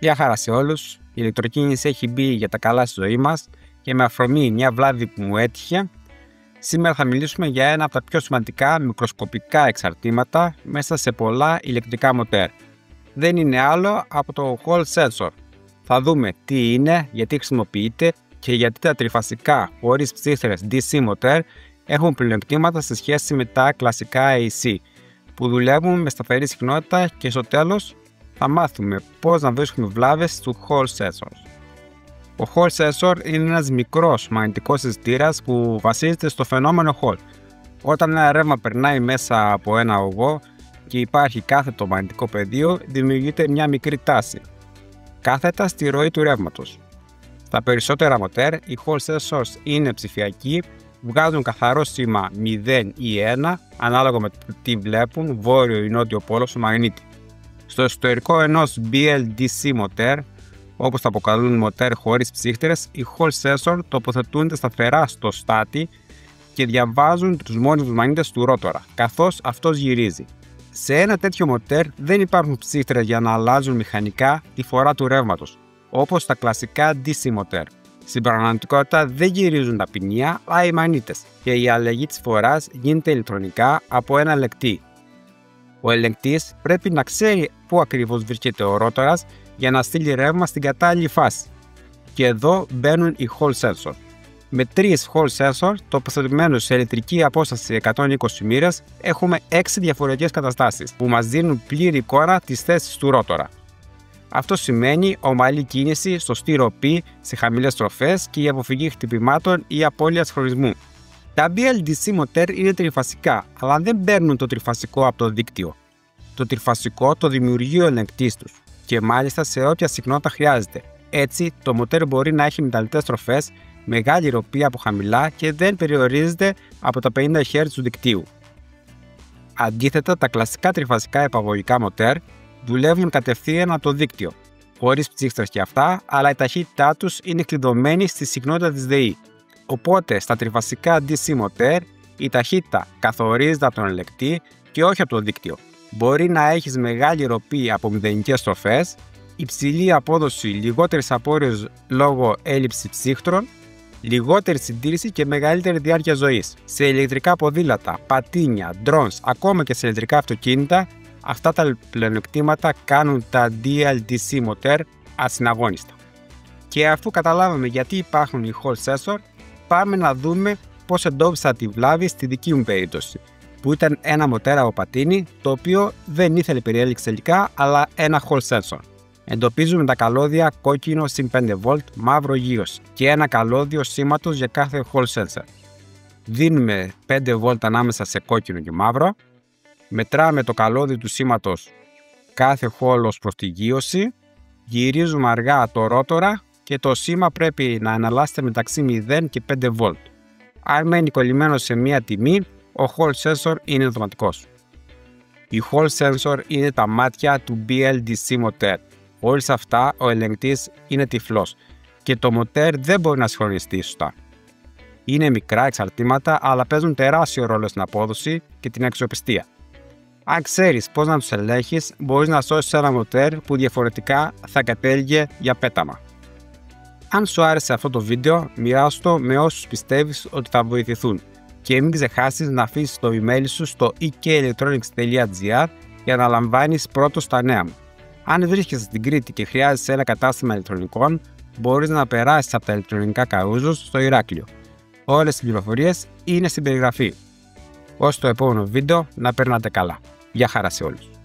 Γεια χαρά σε όλους. Η ηλεκτροκίνηση έχει μπει για τα καλά στη ζωή μας και με αφορμή μια βλάβη που μου έτυχε, σήμερα θα μιλήσουμε για ένα από τα πιο σημαντικά μικροσκοπικά εξαρτήματα μέσα σε πολλά ηλεκτρικά μοτέρ. Δεν είναι άλλο από το Hall Sensor. Θα δούμε τι είναι, γιατί χρησιμοποιείται και γιατί τα τριφασικά χωρίς ψύχτερες DC μοτέρ έχουν πλεονεκτήματα σε σχέση με τα κλασικά AC που δουλεύουν με σταθερή συχνότητα, και στο τέλος θα μάθουμε πώς να βρίσκουμε βλάβες του Hall Sensor. Ο Hall Sensor είναι ένας μικρός μαγνητικός αισθητήρας που βασίζεται στο φαινόμενο Hall. Όταν ένα ρεύμα περνάει μέσα από ένα ογό και υπάρχει κάθετο μαγνητικό πεδίο, δημιουργείται μια μικρή τάση κάθετα στη ροή του ρεύματος. Στα περισσότερα μοτέρ, οι Hall Sensors είναι ψηφιακοί, βγάζουν καθαρό σήμα 0 ή 1 ανάλογα με τι βλέπουν, βόρειο ή νότιο πόλο του μαγνήτη. Στο εσωτερικό ενός BLDC μοτέρ, όπως τα αποκαλούν μοτέρ χωρίς ψύχτερες, οι Hall Sensor τοποθετούνται σταθερά στο στάτη και διαβάζουν τους μόνιμους μαγνήτες του ρότορα, καθώς αυτός γυρίζει. Σε ένα τέτοιο μοτέρ δεν υπάρχουν ψύχτερες για να αλλάζουν μηχανικά τη φορά του ρεύματος, όπως τα κλασικά DC μοτέρ. Στην πραγματικότητα δεν γυρίζουν τα ποινία, αλλά οι μαγνήτες, και η αλλαγή της φοράς γίνεται ηλεκτρονικά από ένα ελεγκτή. Ο ελεγκτής πρέπει να ξέρει πού ακριβώς βρίσκεται ο ρότορας για να στείλει ρεύμα στην κατάλληλη φάση. Και εδώ μπαίνουν οι Hall Sensor. Με 3 Hall Sensor τοποθετημένους σε ηλεκτρική απόσταση 120 μοίρες έχουμε 6 διαφορετικές καταστάσεις που μας δίνουν πλήρη εικόνα της θέσης του ρότορα. Αυτό σημαίνει ομαλή κίνηση στο στήρο π σε χαμηλές στροφές και η αποφυγή χτυπημάτων ή απώλειας χρονισμού. Τα BLDC μοτέρ είναι τριφασικά, αλλά δεν παίρνουν το τριφασικό από το δίκτυο. Το τριφασικό το δημιουργεί ο ελεγκτής τους, και μάλιστα σε όποια συχνότητα χρειάζεται. Έτσι, το μοτέρ μπορεί να έχει μεταλλητές στροφές, μεγάλη ροπή από χαμηλά και δεν περιορίζεται από τα 50 Hz του δικτύου. Αντίθετα, τα κλασικά τριφασικά επαγωγικά μοτέρ δουλεύουν κατευθείαν από το δίκτυο, χωρίς ψύχτερες και αυτά, αλλά η ταχύτητά τους είναι κλειδωμένη στη συχνότητα της ΔΕΗ. Οπότε, στα τριφασικά DC μοτέρ, η ταχύτητα καθορίζεται από τον ελεγκτή και όχι από το δίκτυο. Μπορεί να έχεις μεγάλη ροπή από μηδενικές στροφές, υψηλή απόδοση λιγότερης απόρρειας λόγω έλλειψης ψύχτρων, λιγότερη συντήρηση και μεγαλύτερη διάρκεια ζωής. Σε ηλεκτρικά ποδήλατα, πατίνια, drones, ακόμα και σε ηλεκτρικά αυτοκίνητα, αυτά τα πλεονεκτήματα κάνουν τα BLDC μοτέρ ασυναγώνιστα. Και αφού καταλάβαμε γιατί υπάρχουν οι Hall Sensor, πάμε να δούμε πώς εντόπισα τη βλάβη στη δική μου περίπτωση, που ήταν ένα μοτέρ από πατίνι, το οποίο δεν ήθελε περιέλιξη τελικά, αλλά ένα Hall Sensor. Εντοπίζουμε τα καλώδια κόκκινο συν 5V, μαύρο γύρωση και ένα καλώδιο σήματος για κάθε Hall Sensor. Δίνουμε 5V ανάμεσα σε κόκκινο και μαύρο, μετράμε το καλώδιο του σήματος κάθε Hall ως προς τη γύρωση, γυρίζουμε αργά το ρότορα και το σήμα πρέπει να εναλλάσσεται μεταξύ 0 και 5V. Αν μένει κολλημένο σε μία τιμή, ο Hall Sensor είναι δοματικός. Οι Hall Sensor είναι τα μάτια του BLDC μοτέρ. Χωρίς αυτά, ο ελεγκτής είναι τυφλός και το μοτέρ δεν μπορεί να συγχρονιστεί σωστά. Είναι μικρά εξαρτήματα, αλλά παίζουν τεράστιο ρόλο στην απόδοση και την αξιοπιστία. Αν ξέρεις πώς να τους ελέγχεις, μπορείς να σώσεις ένα μοτέρ που διαφορετικά θα κατέληγε για πέταμα. Αν σου άρεσε αυτό το βίντεο, μοιράσου το με όσους πιστεύεις ότι θα βοηθηθούν. Και μην ξεχάσεις να αφήσεις το email σου στο ekelectronics.gr για να λαμβάνεις πρώτος τα νέα μου. Αν βρίσκεσαι στην Κρήτη και χρειάζεσαι ένα κατάστημα ηλεκτρονικών, μπορείς να περάσεις από τα ηλεκτρονικά Καρούζος στο Ηράκλειο. Όλες οι πληροφορίες είναι στην περιγραφή. Ως το επόμενο βίντεο, να περνάτε καλά. Γεια χαρά σε όλους.